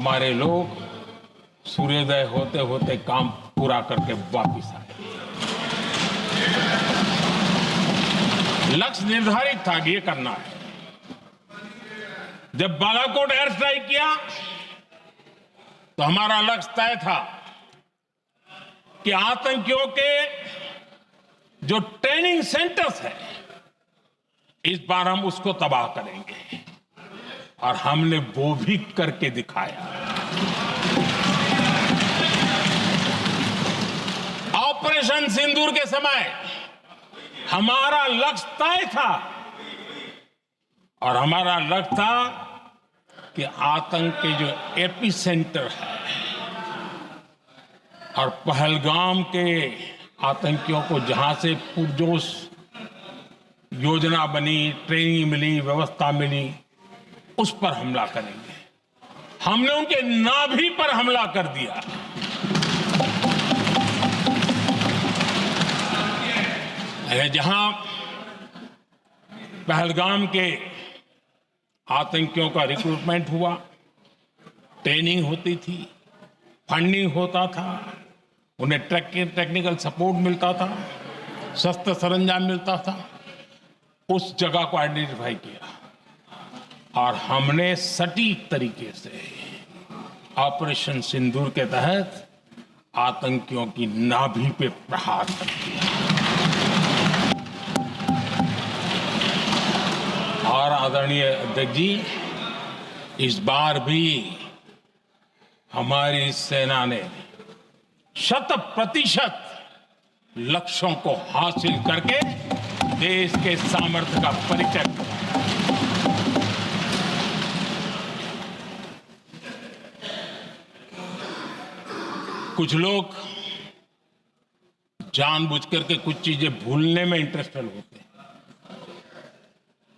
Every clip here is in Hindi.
हमारे लोग सूर्योदय होते होते काम पूरा करके वापिस आए। लक्ष्य निर्धारित था कि ये करना है। जब बालाकोट एयर स्ट्राइक किया तो हमारा लक्ष्य तय था कि आतंकियों के जो ट्रेनिंग सेंटर्स है इस बार हम उसको तबाह करेंगे, और हमने वो भी करके दिखाया। ऑपरेशन सिंदूर के समय हमारा लक्ष्य तय था, और हमारा लक्ष्य था कि आतंक के जो एपी सेंटर है और पहलगाम के आतंकियों को जहां से पुरजोश योजना बनी, ट्रेनिंग मिली, व्यवस्था मिली, उस पर हमला करेंगे। हमने उनके नाभि पर हमला कर दिया। जहां पहलगाम के आतंकियों का रिक्रूटमेंट हुआ, ट्रेनिंग होती थी, फंडिंग होता था, उन्हें टेक्निकल सपोर्ट मिलता था, शस्त्र सरंजाम मिलता था, उस जगह को आइडेंटिफाई किया और हमने सटीक तरीके से ऑपरेशन सिंदूर के तहत आतंकियों की नाभि पे प्रहार कर दिया। और आदरणीय अध्यक्ष जी, इस बार भी हमारी सेना ने 100% लक्ष्यों को हासिल करके देश के सामर्थ्य का परिचय दिया। कुछ लोग जानबूझ करके कुछ चीजें भूलने में इंटरेस्टेड होते हैं।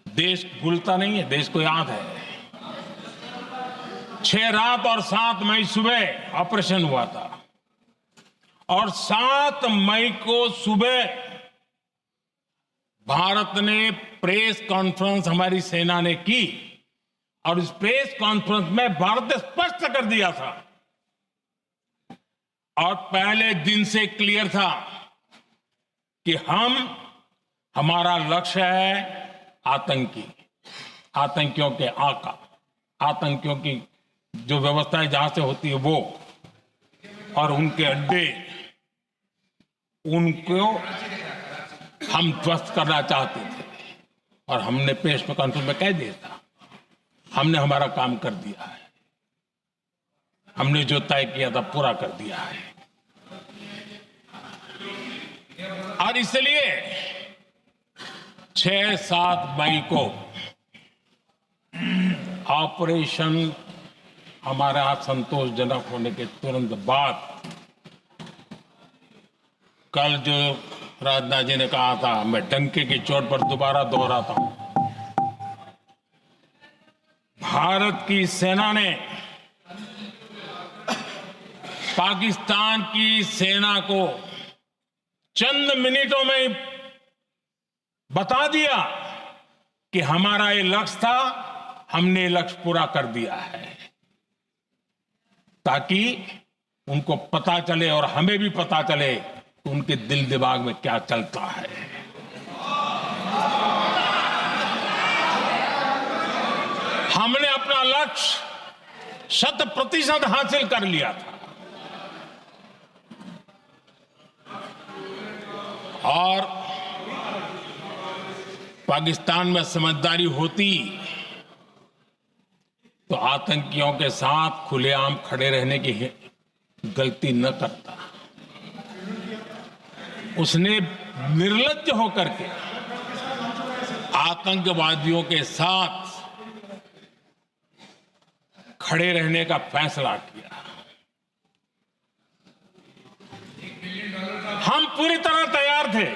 देश भूलता नहीं है, देश को याद है। 6 रात और 7 मई सुबह ऑपरेशन हुआ था, और 7 मई को सुबह भारत ने प्रेस कॉन्फ्रेंस हमारी सेना ने की, और इस प्रेस कॉन्फ्रेंस में भारत ने स्पष्ट कर दिया था, और पहले दिन से क्लियर था कि हमारा लक्ष्य है आतंकियों के आका, आतंकियों की जो व्यवस्थाएं जहां से होती है वो, और उनके अड्डे, उनको हम ध्वस्त करना चाहते थे। और हमने प्रेस कॉन्फ्रेंस में कह दिया था, हमने हमारा काम कर दिया है, हमने जो तय किया था पूरा कर दिया है। और इसलिए 6-7 मई को ऑपरेशन हमारा संतोषजनक होने के तुरंत बाद, कल जो राजनाथ जी ने कहा था, मैं डंके की चोट पर दोबारा दोहराता हूं, भारत की सेना ने पाकिस्तान की सेना को चंद मिनटों में बता दिया कि हमारा ये लक्ष्य था, हमने लक्ष्य पूरा कर दिया है, ताकि उनको पता चले और हमें भी पता चले कि उनके दिल दिमाग में क्या चलता है। हमने अपना लक्ष्य 100% हासिल कर लिया था, और पाकिस्तान में समझदारी होती तो आतंकियों के साथ खुलेआम खड़े रहने की गलती न करता। उसने निर्लज्ज होकर के आतंकवादियों के साथ खड़े रहने का फैसला किया। हम पूरी तरह तैयार थे,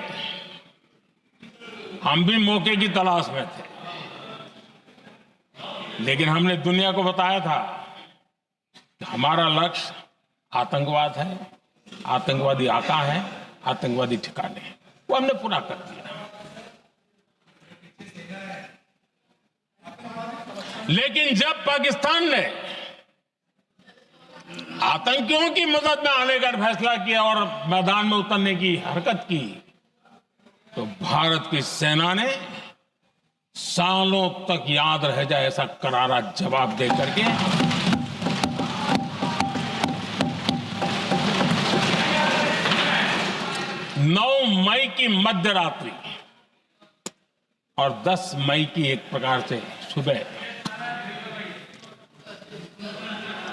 हम भी मौके की तलाश में थे, लेकिन हमने दुनिया को बताया था कि हमारा लक्ष्य आतंकवाद है, आतंकवादी आका है, आतंकवादी ठिकाने हैं, वो हमने पूरा कर दिया। लेकिन जब पाकिस्तान ने आतंकियों की मदद में आने का फैसला किया और मैदान में उतरने की हरकत की, तो भारत की सेना ने सालों तक याद रह जाए ऐसा करारा जवाब दे करके 9 मई की मध्य रात्रि और 10 मई की एक प्रकार से सुबह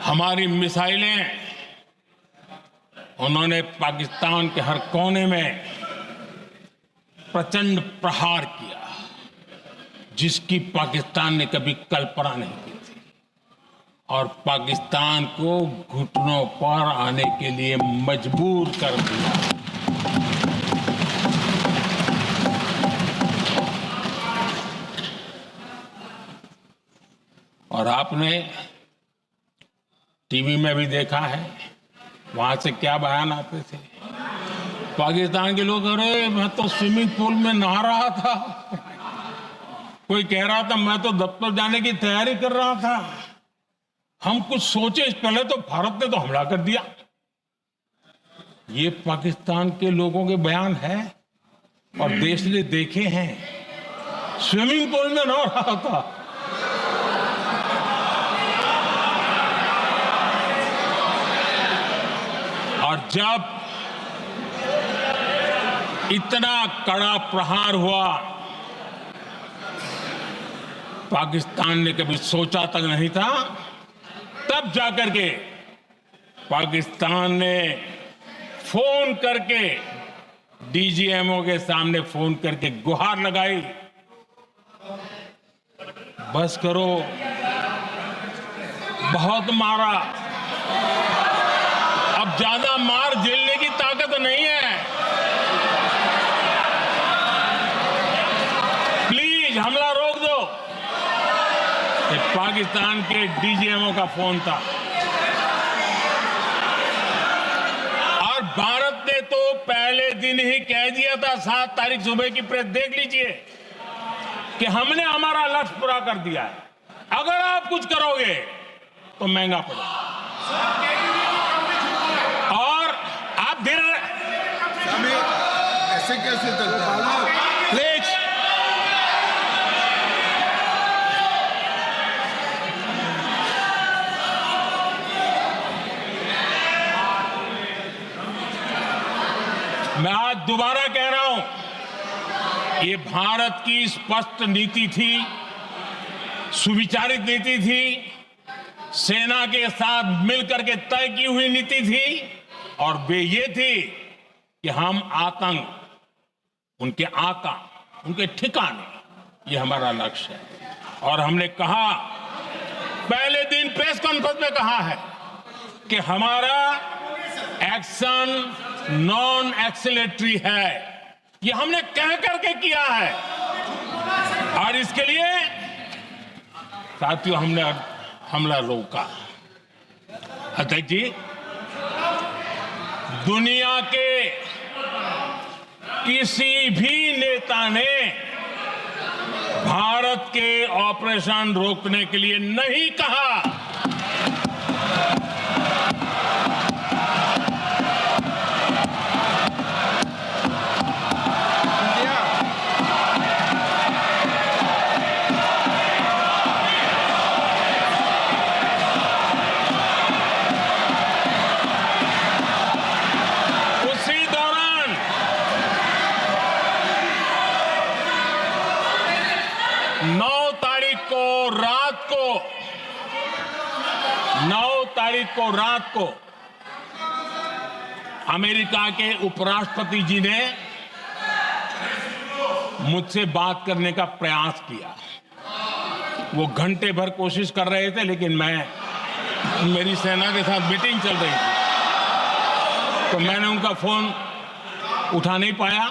हमारी मिसाइलें उन्होंने पाकिस्तान के हर कोने में प्रचंड प्रहार किया, जिसकी पाकिस्तान ने कभी कल्पना नहीं की थी, और पाकिस्तान को घुटनों पर आने के लिए मजबूर कर दिया। और आपने टीवी में भी देखा है, वहां से क्या बयान आते थे। पाकिस्तान के लोग, अरे मैं तो स्विमिंग पूल में नहा रहा था, कोई कह रहा था मैं तो दफ्तर जाने की तैयारी कर रहा था, हम कुछ सोचे इस पहले तो भारत ने तो हमला कर दिया। ये पाकिस्तान के लोगों के बयान है और देश ने देखे हैं। स्विमिंग पूल में नहा रहा था। और जब इतना कड़ा प्रहार हुआ, पाकिस्तान ने कभी सोचा तक नहीं था, तब जाकर के पाकिस्तान ने फोन करके डीजीएमओ के सामने फोन करके गुहार लगाई, बस करो, बहुत मारा, अब ज्यादा मार झेलने की ताकत नहीं है, प्लीज हमला रोक दो। ये पाकिस्तान के डीजीएमओ का फोन था। और भारत ने तो पहले दिन ही कह दिया था, 7 तारीख सुबह की प्रेस देख लीजिए, कि हमने हमारा लक्ष्य पूरा कर दिया है, अगर आप कुछ करोगे तो महंगा पड़ेगा। और आप धीरे ऐसे कैसे चलता है? प्लीज मैं आज दोबारा कह रहा हूं, ये भारत की स्पष्ट नीति थी, सुविचारित नीति थी, सेना के साथ मिलकर के तय की हुई नीति थी, और वे ये थी कि हम आतंक, उनके आका, उनके ठिकाने, ये हमारा लक्ष्य है। और हमने कहा, पहले दिन प्रेस कॉन्फ्रेंस में कहा है कि हमारा एक्शन नॉन एक्सीलेटरी है, ये हमने कह करके किया है। और इसके लिए साथियों हमने हमला रोका। अध्यक्ष जी, दुनिया के किसी भी नेता ने भारत के ऑपरेशन रोकने के लिए नहीं कहा। उसी दौरान 9 तारीख को रात को अमेरिका के उपराष्ट्रपति जी ने मुझसे बात करने का प्रयास किया। वो घंटे भर कोशिश कर रहे थे, लेकिन मेरी सेना के साथ मीटिंग चल रही थी, तो मैंने उनका फोन उठा नहीं पाया।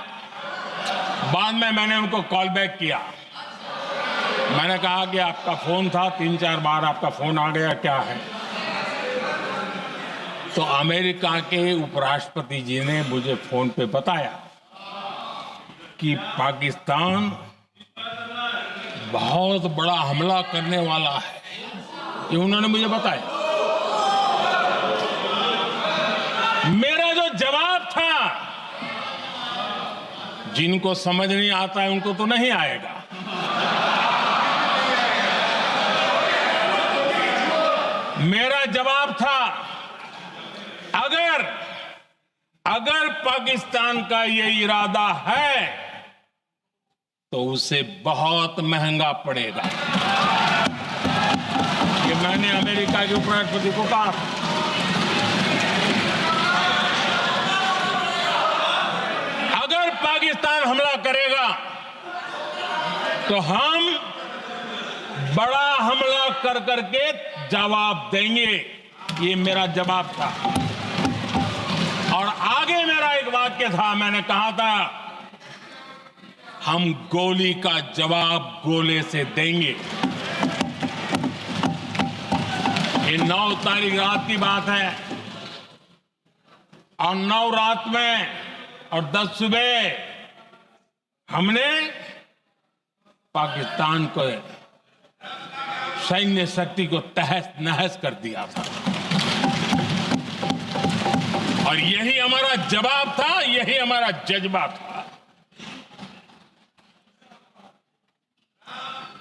बाद में मैंने उनको कॉल बैक किया। मैंने कहा कि आपका फोन था, 3-4 बार आपका फोन आ गया, क्या है? तो अमेरिका के उपराष्ट्रपति जी ने मुझे फोन पे बताया कि पाकिस्तान बहुत बड़ा हमला करने वाला है, ये उन्होंने मुझे बताया। मेरा जो जवाब था, जिनको समझ नहीं आता है उनको तो नहीं आएगा। मेरा जवाब था, अगर पाकिस्तान का ये इरादा है तो उसे बहुत महंगा पड़ेगा। ये मैंने अमेरिका के उपराष्ट्रपति को कहा। अगर पाकिस्तान हमला करेगा तो हम बड़ा हमला कर करके जवाब देंगे। ये मेरा जवाब था। और आगे मेरा एक वाक्य था, मैंने कहा था, हम गोली का जवाब गोले से देंगे। ये 9 तारीख रात की बात है और 9 रात में और 10 सुबह हमने पाकिस्तान को सैन्य शक्ति को तहस नहस कर दिया था। और यही हमारा जवाब था, यही हमारा जज्बा था।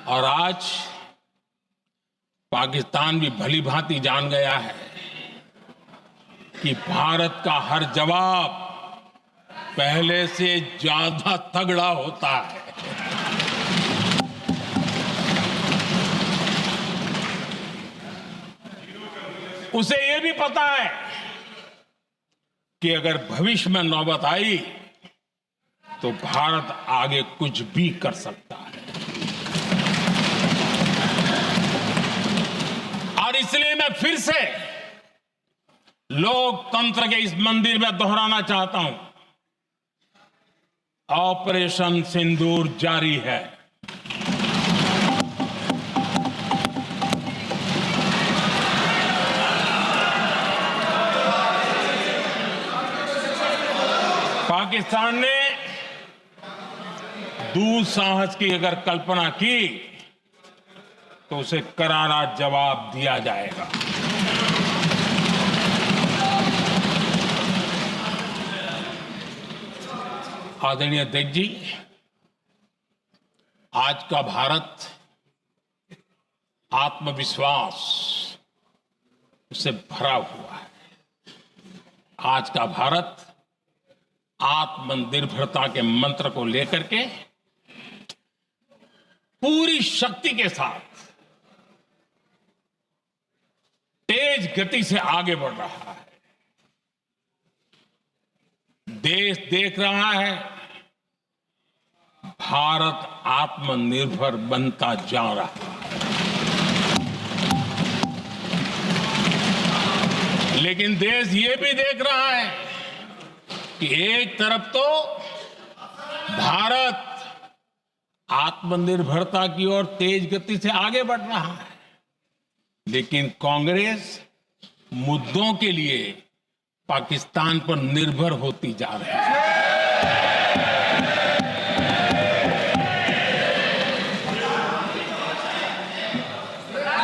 और आज पाकिस्तान भी भली भांति जान गया है कि भारत का हर जवाब पहले से ज्यादा तगड़ा होता है। उसे यह भी पता है कि अगर भविष्य में नौबत आई तो भारत आगे कुछ भी कर सकता है। और इसलिए मैं फिर से लोकतंत्र के इस मंदिर में दोहराना चाहता हूं, ऑपरेशन सिंदूर जारी है। पाकिस्तान ने दुस्साहस की अगर कल्पना की तो उसे करारा जवाब दिया जाएगा। आदरणीय अध्यक्ष जी, आज का भारत आत्मविश्वास से भरा हुआ है। आज का भारत आत्मनिर्भरता के मंत्र को लेकर के पूरी शक्ति के साथ तेज गति से आगे बढ़ रहा है। देश देख रहा है भारत आत्मनिर्भर बनता जा रहा है। लेकिन देश ये भी देख रहा है कि एक तरफ तो भारत आत्मनिर्भरता की ओर तेज गति से आगे बढ़ रहा है, लेकिन कांग्रेस मुद्दों के लिए पाकिस्तान पर निर्भर होती जा रही है।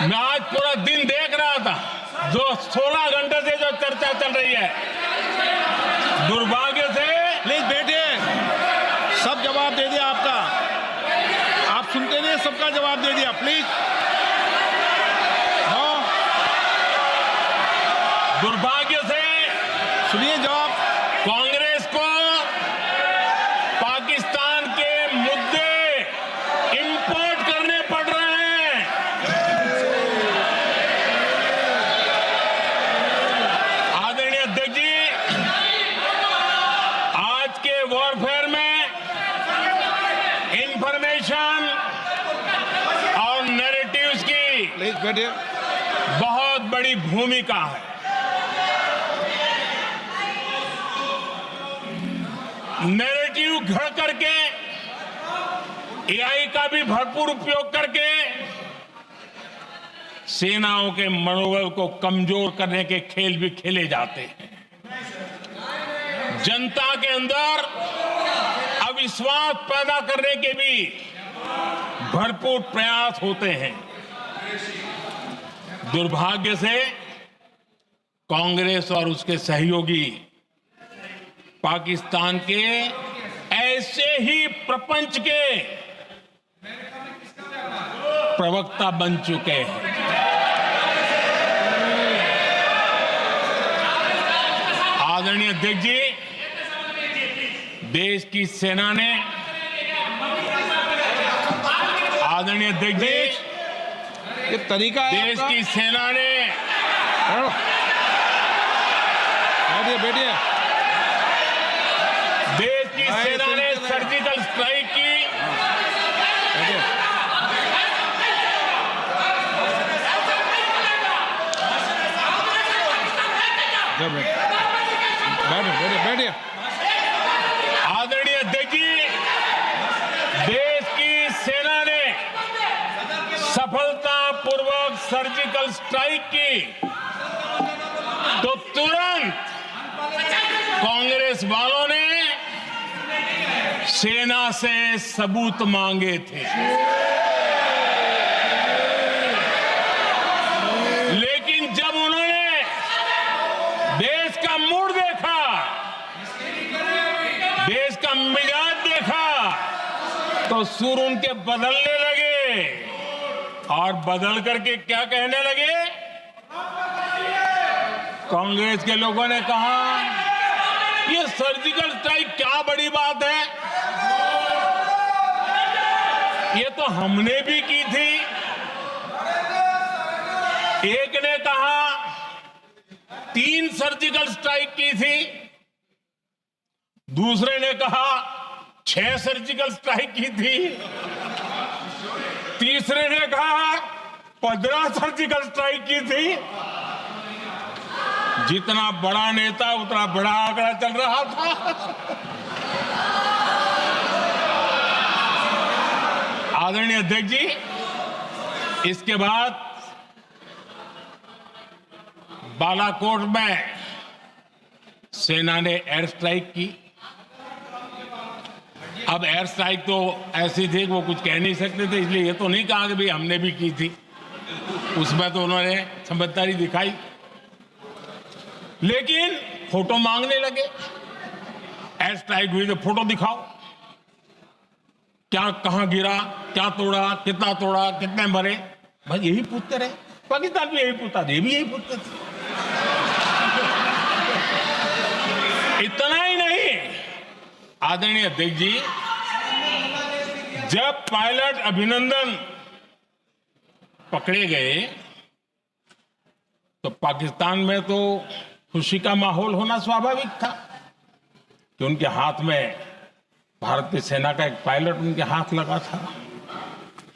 मैं आज पूरा दिन देख रहा था, जो 16 घंटे से जो चर्चा चल रही है, दुर्भाग्य से। प्लीज बैठिए, सब जवाब दे दिया आपका। आप सुनते नहीं, सबका जवाब दे दिया। Please no. दुर्भाग्य से सुनिए जवाब। कांग्रेस को पाकिस्तान के मुद्दे इंपोर्ट करने पड़ रहे हैं। आदरणीय अध्यक्ष जी, आज के वॉरफेयर में इंफॉर्मेशन और नैरेटिव्स की प्लीज बैठिए। बहुत बड़ी भूमिका है। नैरेटिव घड़ करके, एआई का भी भरपूर उपयोग करके सेनाओं के मनोबल को कमजोर करने के खेल भी खेले जाते हैं। जनता के अंदर अविश्वास पैदा करने के भी भरपूर प्रयास होते हैं। दुर्भाग्य से कांग्रेस और उसके सहयोगी पाकिस्तान के ऐसे ही प्रपंच के प्रवक्ता बन चुके हैं। आदरणीय अध्यक्ष जी, देश की सेना ने, आदरणीय अध्यक्ष जी, ये तरीका है देश आपका? की सेना ने, बैठिए बैठिए। देश की सेना ने सर्जिकल स्ट्राइक की। बैठिए। बैठिए बैठिए। आदरणीय अध्यक्ष जी, देश की सेना ने सफलतापूर्वक सर्जिकल स्ट्राइक की तो तुरंत कांग्रेस वालों ने सेना से सबूत मांगे थे, लेकिन जब उन्होंने देश का मूड देखा, देश का मिजाज देखा, तो सुर उनके बदलने लगे और बदल करके क्या कहने लगे? कांग्रेस के लोगों ने कहा, ये सर्जिकल स्ट्राइक क्या बड़ी बात है, ये तो हमने भी की थी। एक ने कहा 3 सर्जिकल स्ट्राइक की थी, दूसरे ने कहा 6 सर्जिकल स्ट्राइक की थी, तीसरे ने कहा 15 सर्जिकल स्ट्राइक की थी। जितना बड़ा नेता उतना बड़ा आंकड़ा चल रहा था। आदरणीय अध्यक्ष जी, इसके बाद बालाकोट में सेना ने एयर स्ट्राइक की। अब एयर स्ट्राइक तो ऐसी थी कि वो कुछ कह नहीं सकते थे, इसलिए ये तो नहीं कहा कि भाई हमने भी की थी। उसमें तो उन्होंने समझदारी दिखाई, लेकिन फोटो मांगने लगे। एयर स्ट्राइक हुई तो फोटो दिखाओ, क्या कहां गिरा, क्या तोड़ा, कितने मरे, बस यही पूछते रहे। पाकिस्तान भी यही पूछता था, ये भी यही पूछते थे। इतना ही नहीं, आदरणीय अध्यक्ष जी, जब पायलट अभिनंदन पकड़े गए तो पाकिस्तान में तो खुशी का माहौल होना स्वाभाविक था कि उनके हाथ में भारतीय सेना का एक पायलट उनके हाथ लगा था।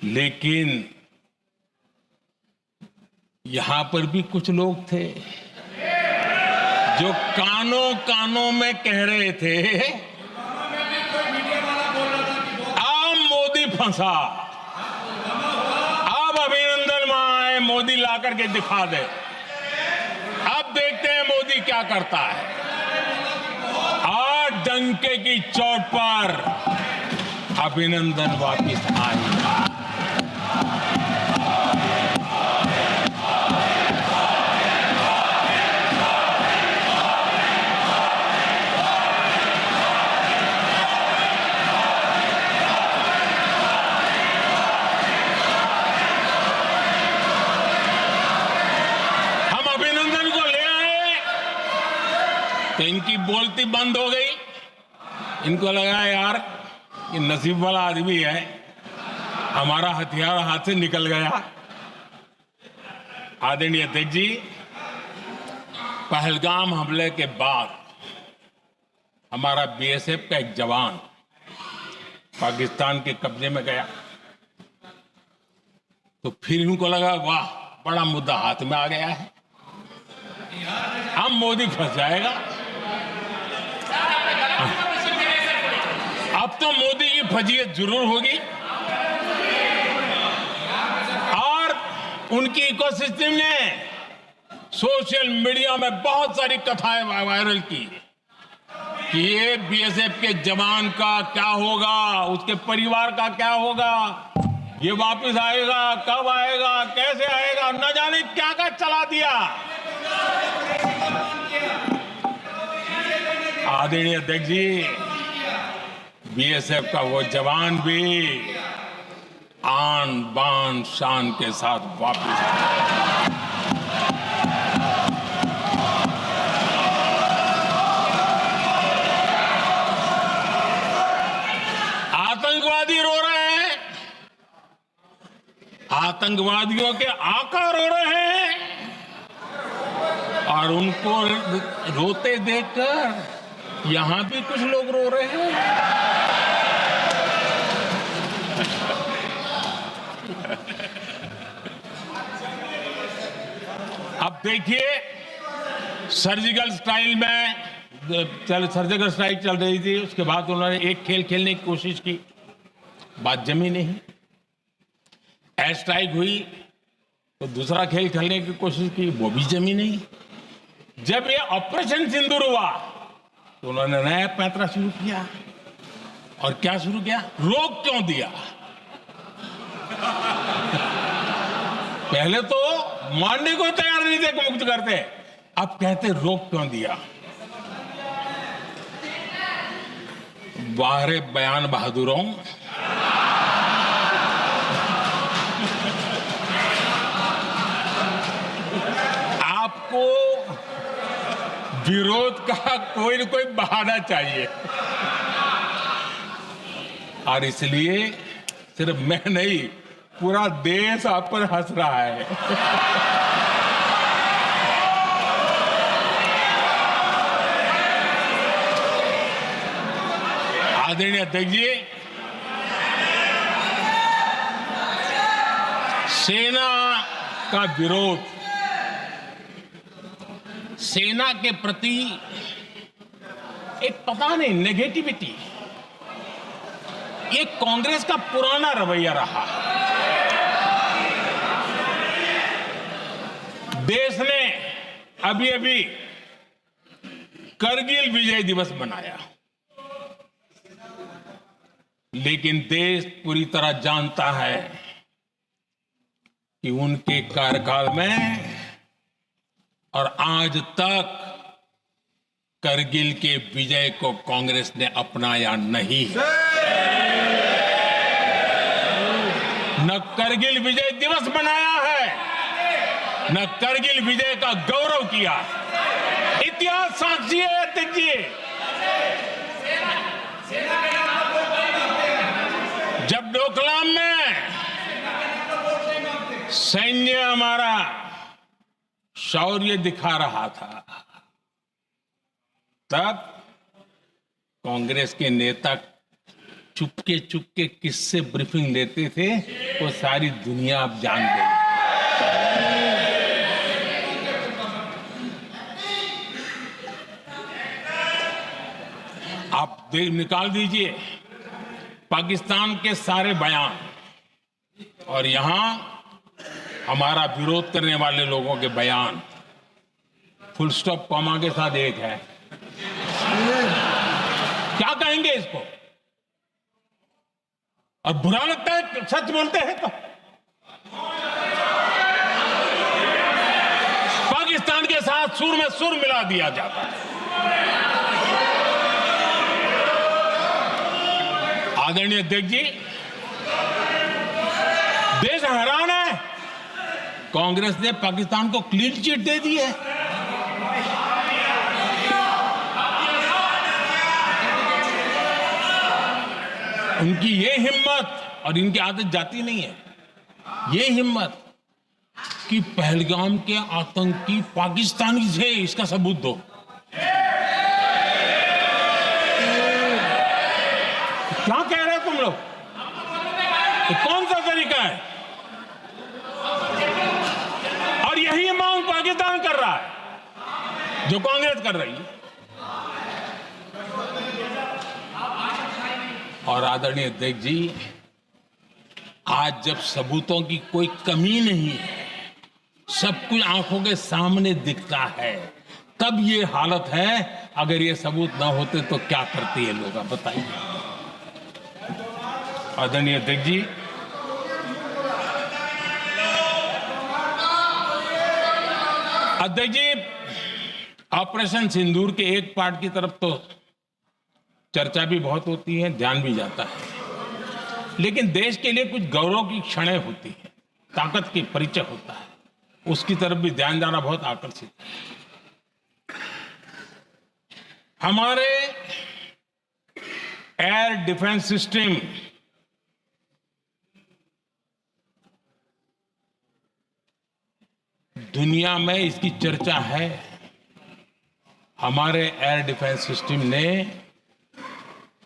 लेकिन यहां पर भी कुछ लोग थे जो कानों कानों में कह रहे थे, अब मोदी फंसा, अब अभिनंदन वहां आए, मोदी ला करके दिखा दे, अब देखते हैं मोदी क्या करता है। आज डंके की चोट पर अभिनंदन वापिस आए। तो इनकी बोलती बंद हो गई। इनको लगा यार ये नसीब वाला आदमी है, हमारा हथियार हाथ से निकल गया। आदरणीय अध्यक्ष जी, पहलगाम हमले के बाद हमारा बीएसएफ का एक जवान पाकिस्तान के कब्जे में गया, तो फिर इनको लगा वाह बड़ा मुद्दा हाथ में आ गया है, अब मोदी फंस जाएगा। अब तो मोदी की फजीयत जरूर होगी और उनकी इकोसिस्टम ने सोशल मीडिया में बहुत सारी कथाएं वायरल की कि ये बीएसएफ के जवान का क्या होगा, उसके परिवार का क्या होगा, ये वापस आएगा, कब आएगा, कैसे आएगा, न जाने क्या क्या चला दिया। आदरणीय अध्यक्ष जी, बीएसएफ का वो जवान भी आन बान शान के साथ वापस आए। आतंकवादी रो रहे हैं, आतंकवादियों के आका रो रहे हैं, और उनको रोते देखकर यहां भी कुछ लोग रो रहे हैं। अब देखिए, सर्जिकल स्ट्राइक चल रही थी, उसके बाद उन्होंने एक खेल खेलने की कोशिश की, बात जमी नहीं। एयर स्ट्राइक हुई तो दूसरा खेल खेलने की कोशिश की, वो भी जमी नहीं। जब ये ऑपरेशन सिंदूर हुआ तो उन्होंने नया पैंतरा शुरू किया। और क्या शुरू किया? रोक क्यों दिया? पहले तो मानने को तैयार नहीं थे कि मुक्त करते, अब कहते रोक क्यों दिया? बाहरे बयान बहादुरों, आपको विरोध का कोई न कोई बहाना चाहिए, और इसलिए सिर्फ मैं नहीं, पूरा देश आप पर हंस रहा है। आदरणीय अध्यक्ष जी, सेना का विरोध, सेना के प्रति एक पता नहीं नेगेटिविटी, ये कांग्रेस का पुराना रवैया रहा। देश ने अभी अभी करगिल विजय दिवस मनाया, लेकिन देश पूरी तरह जानता है कि उनके कार्यकाल में और आज तक करगिल के विजय को कांग्रेस ने अपनाया नहीं। न करगिल विजय दिवस मनाया है, न करगिल विजय का गौरव किया। इतिहास साक्षी है अध्यक्ष जी। जब डोकलाम में सैन्य हमारा शौर्य दिखा रहा था, तब कांग्रेस के नेता चुपके चुपके किससे ब्रीफिंग लेते थे, वो सारी दुनिया अब जान गई। आप निकाल दीजिए पाकिस्तान के सारे बयान, और यहां हमारा विरोध करने वाले लोगों के बयान फुल स्टॉप कॉमा के साथ एक है। क्या कहेंगे इसको? और बुरा लगता है सच बोलते हैं तो। पाकिस्तान के साथ सुर में सुर मिला दिया जाता है। आदरणीय अध्यक्ष जी, देश हैरान है, कांग्रेस ने पाकिस्तान को क्लीन चिट दे दी है। उनकी ये हिम्मत, और इनकी आदत जाती नहीं है, ये हिम्मत कि पहलगाम के आतंकी पाकिस्तानी थे, इसका सबूत दो। क्या कह रहे हो तुम लोग? तो कौन सा तरीका है? और यही मांग पाकिस्तान कर रहा है जो कांग्रेस कर रही है। और आदरणीय अध्यक्ष जी, आज जब सबूतों की कोई कमी नहीं है, सब कुछ आंखों के सामने दिखता है, तब ये हालत है। अगर ये सबूत ना होते तो क्या करते ये लोग, आप बताइए। आदरणीय अध्यक्ष जी, ऑपरेशन सिंदूर के एक पार्ट की तरफ तो चर्चा भी बहुत होती है, ध्यान भी जाता है, लेकिन देश के लिए कुछ गौरव की क्षणें होती हैं, ताकत की परिचय होता है, उसकी तरफ भी ध्यान जाना बहुत आकर्षित है। हमारे एयर डिफेंस सिस्टम दुनिया में इसकी चर्चा है। हमारे एयर डिफेंस सिस्टम ने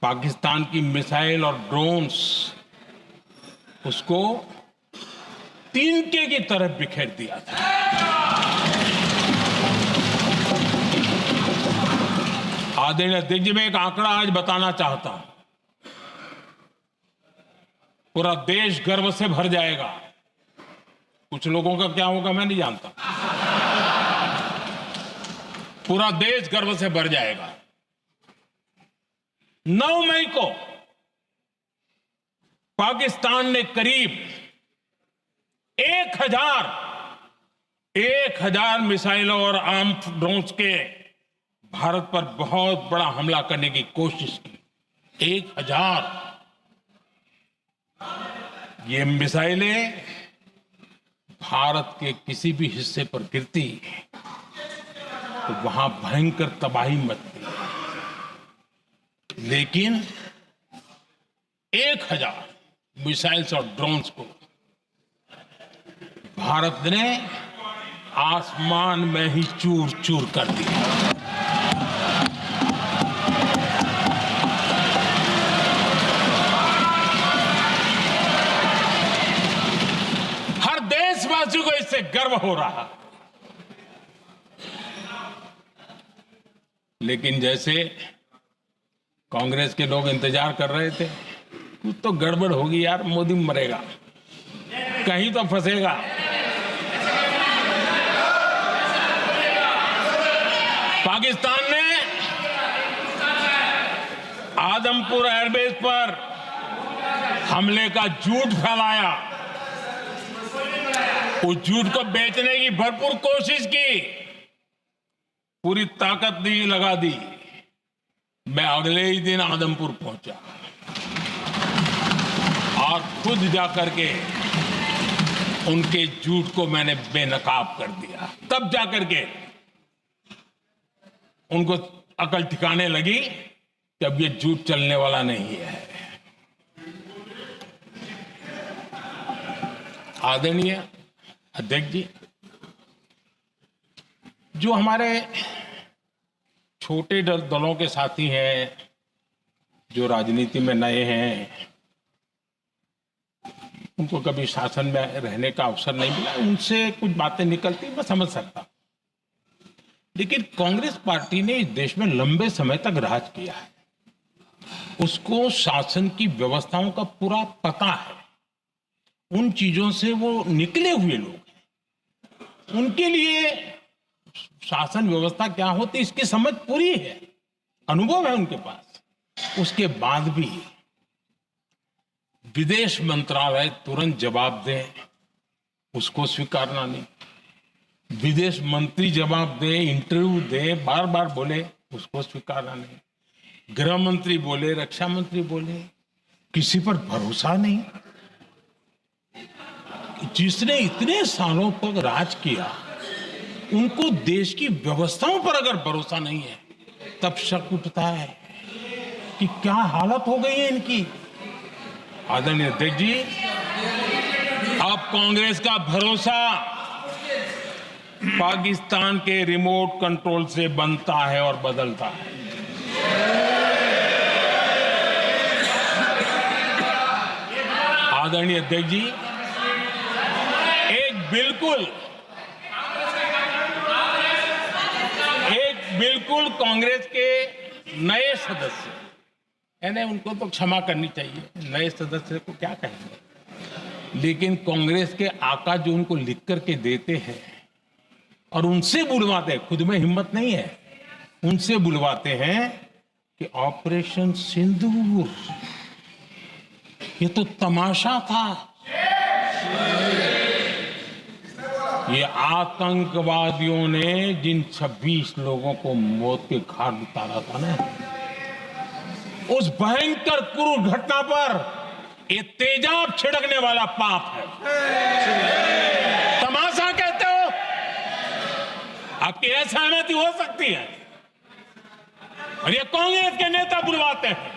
पाकिस्तान की मिसाइल और ड्रोन्स उसको तिनके की तरफ बिखेर दिया था। आदरणीय अध्यक्ष जी, मैं एक आंकड़ा आज बताना चाहता हूं, पूरा देश गर्व से भर जाएगा। कुछ लोगों का क्या होगा मैं नहीं जानता, पूरा देश गर्व से भर जाएगा। 9 मई को पाकिस्तान ने करीब 1000 मिसाइलों और आर्म्ड ड्रोन्स के भारत पर बहुत बड़ा हमला करने की कोशिश की। 1000 ये मिसाइलें भारत के किसी भी हिस्से पर गिरती तो वहां भयंकर तबाही मचती, लेकिन 1000 मिसाइल्स और ड्रोन्स को भारत ने आसमान में ही चूर चूर कर दिया। हर देशवासी को इससे गर्व हो रहा। लेकिन जैसे कांग्रेस के लोग इंतजार कर रहे थे, कुछ तो गड़बड़ होगी यार, मोदी मरेगा, कहीं तो फंसेगा। पाकिस्तान ने आदमपुर एयरबेस पर हमले का झूठ फैलाया, उस झूठ को बेचने की भरपूर कोशिश की, पूरी ताकत दी लगा दी। मैं अगले ही दिन आदमपुर पहुंचा और खुद जाकर के उनके झूठ को मैंने बेनकाब कर दिया। तब जाकर के उनको अकल ठिकाने लगी कि अब ये झूठ चलने वाला नहीं है। आदरणीय अध्यक्ष जी, जो हमारे छोटे दलों के साथी हैं, जो राजनीति में नए हैं, उनको कभी शासन में रहने का अवसर नहीं मिला, उनसे कुछ बातें निकलती मैं समझ सकता। लेकिन कांग्रेस पार्टी ने इस देश में लंबे समय तक राज किया है, उसको शासन की व्यवस्थाओं का पूरा पता है, उन चीजों से वो निकले हुए लोग हैं, उनके लिए शासन व्यवस्था क्या होती इसकी समझ पूरी है, अनुभव है उनके पास। उसके बाद भी विदेश मंत्रालय तुरंत जवाब दे, उसको स्वीकारना नहीं। विदेश मंत्री जवाब दे, इंटरव्यू दे, बार बार बोले, उसको स्वीकारना नहीं। गृह मंत्री बोले, रक्षा मंत्री बोले, किसी पर भरोसा नहीं। जिसने इतने सालों तक राज किया, उनको देश की व्यवस्थाओं पर अगर भरोसा नहीं है, तब शक उठता है कि क्या हालत हो गई है इनकी। आदरणीय अध्यक्ष जी, अब कांग्रेस का भरोसा पाकिस्तान के रिमोट कंट्रोल से बनता है और बदलता है। आदरणीय अध्यक्ष जी, बिल्कुल कांग्रेस के नए सदस्य, यानी उनको तो क्षमा करनी चाहिए, नए सदस्य को क्या कहेंगे, लेकिन कांग्रेस के आका जो उनको लिख करके देते हैं और उनसे बुलवाते हैं, खुद में हिम्मत नहीं है, उनसे बुलवाते हैं कि ऑपरेशन सिंदूर ये तो तमाशा था, ये आतंकवादियों ने जिन 26 लोगों को मौत के घाट उतारा था ना, उस भयंकर क्रूर घटना पर ये तेजाब छिड़कने वाला पाप है। तमाशा कहते हो? आपकी असहमति हो सकती है और ये कांग्रेस के नेता बुलवाते हैं।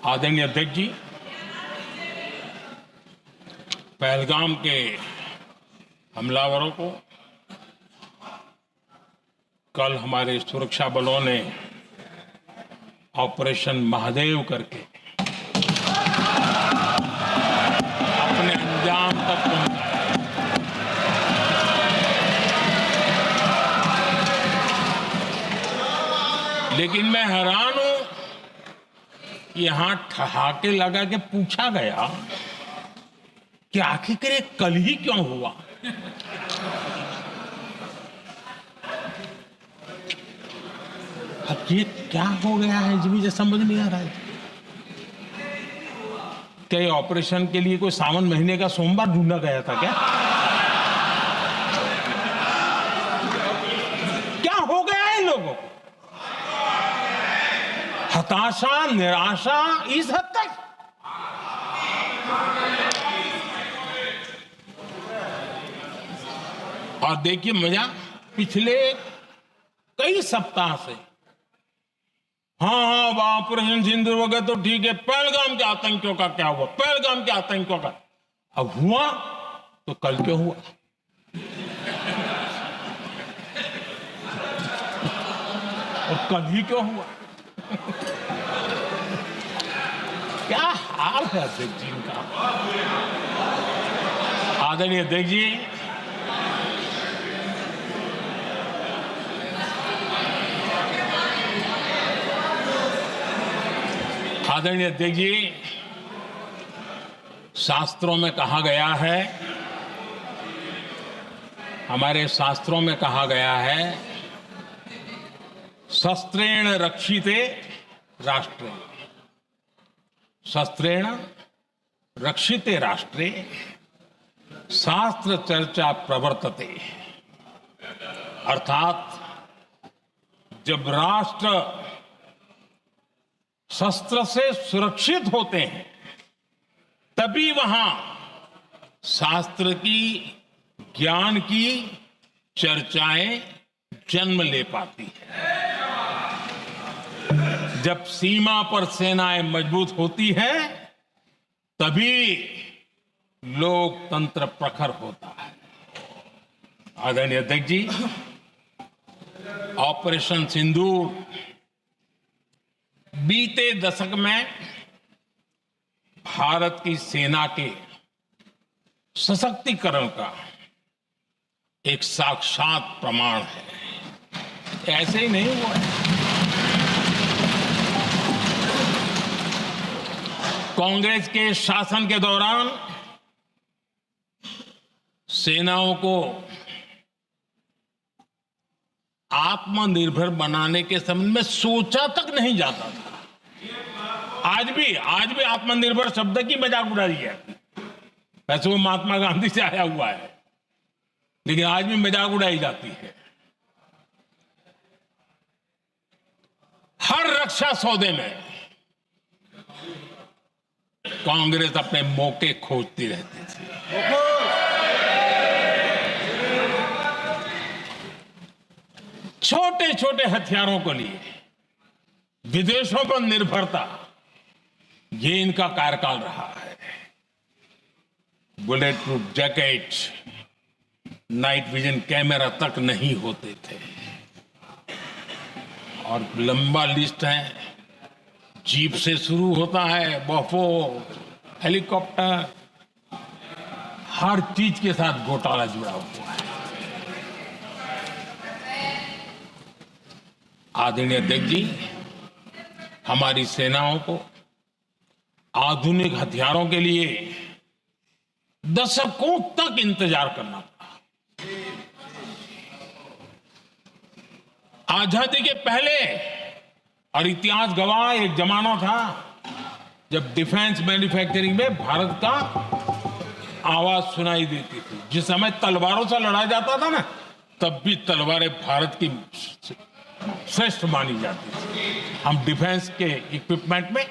आदरणीय अध्यक्ष जी, पहलगाम के हमलावरों को कल हमारे सुरक्षा बलों ने ऑपरेशन महादेव करके अपने अंजाम तक पहुंचाया। लेकिन मैं हैरान हूं, यहां ठहाके लगा के पूछा गया कि आखिर ये कल ही क्यों हुआ। अब ये क्या हो गया है जी, मुझे समझ नहीं आ रहा है। क्या ये ऑपरेशन के लिए कोई सावन महीने का सोमवार ढूंढा गया था क्या? क्या हो गया है लोगों को? हताशा, निराशा इस हद तक। और देखिए मजा, पिछले कई सप्ताह से हाँ ऑपरेशन सिंदूर वगैरह तो ठीक है, पहलगाम के आतंकियों का क्या हुआ, पहलगाम के आतंकियों का अब हुआ तो कल क्यों हुआ? और कल ही क्यों हुआ? क्या हाल है अध्यक्ष जी का। आदरणीय अध्यक्ष जी, आदरणीय अध्यक्ष जी, शास्त्रों में कहा गया है, हमारे शास्त्रों में कहा गया है, शस्त्रेण रक्षिते राष्ट्रे, शस्त्रेण रक्षिते राष्ट्रे शास्त्र चर्चा प्रवर्तते। अर्थात जब राष्ट्र शस्त्र से सुरक्षित होते हैं तभी वहां शास्त्र की, ज्ञान की चर्चाएं जन्म ले पाती है। जब सीमा पर सेनाएं मजबूत होती हैं तभी लोकतंत्र प्रखर होता है। आदरणीय अध्यक्ष जी, ऑपरेशन सिंदूर बीते दशक में भारत की सेना के सशक्तिकरण का एक साक्षात प्रमाण है। ऐसे ही नहीं हुआ है। कांग्रेस के शासन के दौरान सेनाओं को आत्मनिर्भर बनाने के संबंध में सोचा तक नहीं जाता था। आज भी आत्मनिर्भर शब्द की मजाक उड़ा रही है। वैसे वो महात्मा गांधी से आया हुआ है, लेकिन आज भी मजाक उड़ाई जाती है। हर रक्षा सौदे में कांग्रेस अपने मौके खोजती रहती थी। छोटे छोटे हथियारों को लिए विदेशों पर निर्भरता, ये इनका कार्यकाल रहा है। Bullet proof jacket, night vision camera तक नहीं होते थे और लंबा लिस्ट है। जीप से शुरू होता है, बफो, हेलीकॉप्टर, हर चीज के साथ घोटाला जुड़ा हुआ है। आदरणीय अध्यक्ष जी, हमारी सेनाओं को आधुनिक हथियारों के लिए दशकों तक इंतजार करना पड़ा। आजादी के पहले और इतिहास गवाह एक जमाना था जब डिफेंस मैन्युफैक्चरिंग में भारत का आवाज सुनाई देती थी। जिस समय तलवारों से लड़ा जाता था ना, तब भी तलवारें भारत की श्रेष्ठ मानी जाती थी। हम डिफेंस के इक्विपमेंट में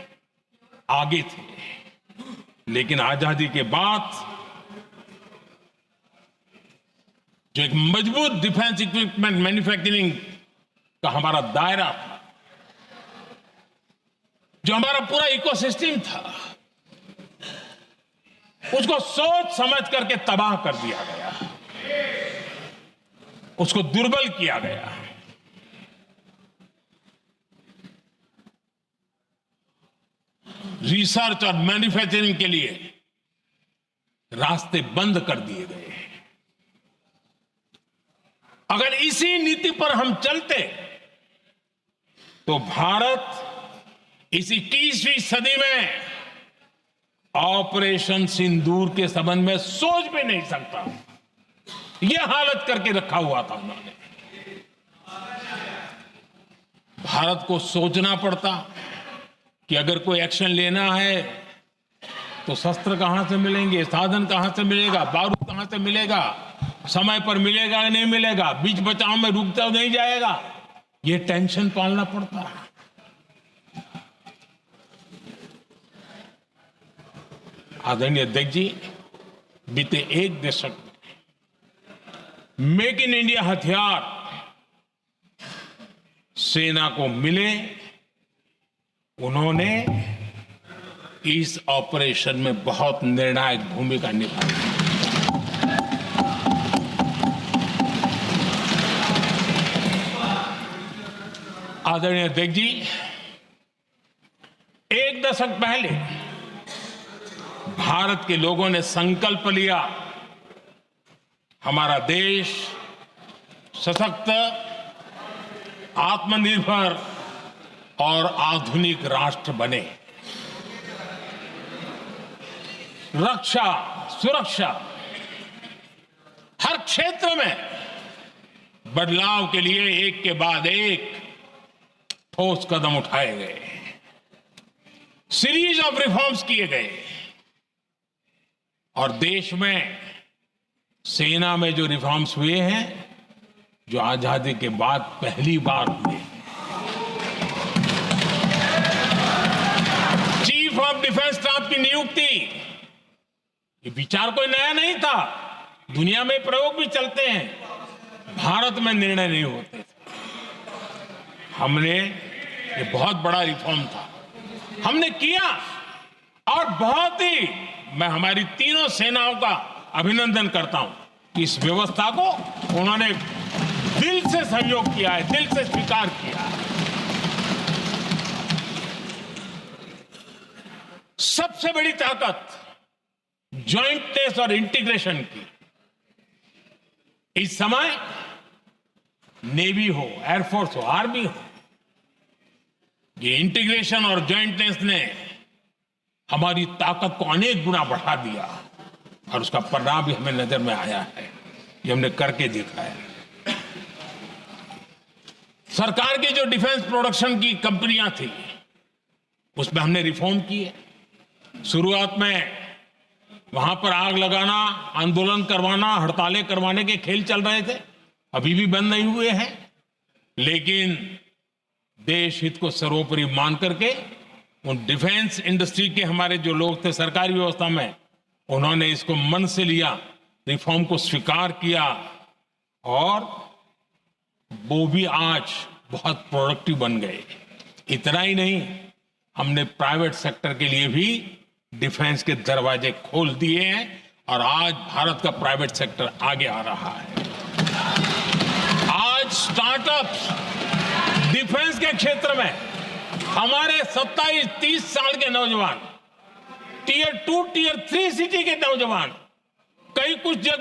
आगे थे, लेकिन आजादी के बाद जो एक मजबूत डिफेंस इक्विपमेंट मैन्युफैक्चरिंग का हमारा दायरा था, जो हमारा पूरा इकोसिस्टम था, उसको सोच समझ करके तबाह कर दिया गया, उसको दुर्बल किया गया। रिसर्च और मैन्युफैक्चरिंग के लिए रास्ते बंद कर दिए गए। अगर इसी नीति पर हम चलते तो भारत इस 21वीं सदी में ऑपरेशन सिंदूर के संबंध में सोच भी नहीं सकता। यह हालत करके रखा हुआ था उन्होंने। भारत को सोचना पड़ता कि अगर कोई एक्शन लेना है तो शस्त्र कहां से मिलेंगे, साधन कहां से मिलेगा, बारूद कहां से मिलेगा, समय पर मिलेगा या नहीं मिलेगा, बीच बचाव में रुकता नहीं जाएगा, ये टेंशन पालना पड़ता है। आदरणीय अध्यक्ष जी, बीते एक दशक में मेक इन इंडिया हथियार सेना को मिले, उन्होंने इस ऑपरेशन में बहुत निर्णायक भूमिका निभाई। आदरणीय अध्यक्ष जी, एक दशक पहले भारत के लोगों ने संकल्प लिया, हमारा देश सशक्त, आत्मनिर्भर और आधुनिक राष्ट्र बने। रक्षा, सुरक्षा, हर क्षेत्र में बदलाव के लिए एक के बाद एक ठोस कदम उठाए गए, सीरीज ऑफ रिफॉर्म्स किए गए और देश में सेना में जो रिफॉर्म्स हुए हैं, जो आजादी के बाद पहली बार हुए। चीफ ऑफ डिफेंस स्टाफ की नियुक्ति, ये विचार कोई नया नहीं था, दुनिया में प्रयोग भी चलते हैं, भारत में निर्णय नहीं होते थे। हमने, ये बहुत बड़ा रिफॉर्म था, हमने किया और बहुत ही, मैं हमारी तीनों सेनाओं का अभिनंदन करता हूं कि इस व्यवस्था को उन्होंने दिल से सहयोग किया है, दिल से स्वीकार किया है। सबसे बड़ी ताकत जॉइंटनेस और इंटीग्रेशन की इस समय नेवी हो, एयरफोर्स हो, आर्मी हो, ये इंटीग्रेशन और जॉइंटनेस ने हमारी ताकत को अनेक गुना बढ़ा दिया और उसका परिणाम भी हमें नजर में आया है, ये हमने करके देखा है। सरकार की जो डिफेंस प्रोडक्शन की कंपनियां थी, उसमें हमने रिफॉर्म किए। शुरुआत में वहां पर आग लगाना, आंदोलन करवाना, हड़तालें करवाने के खेल चल रहे थे, अभी भी बंद नहीं हुए हैं, लेकिन देश हित को सर्वोपरि मान करके उन डिफेंस इंडस्ट्री के हमारे जो लोग थे सरकारी व्यवस्था में, उन्होंने इसको मन से लिया, रिफॉर्म को स्वीकार किया और वो भी आज बहुत प्रोडक्टिव बन गए। इतना ही नहीं, हमने प्राइवेट सेक्टर के लिए भी डिफेंस के दरवाजे खोल दिए हैं और आज भारत का प्राइवेट सेक्टर आगे आ रहा है। आज स्टार्टअप्स डिफेंस के क्षेत्र में हमारे 27-30 साल के नौजवान, टियर 2, टियर 3 सिटी के नौजवान, कई कुछ जगह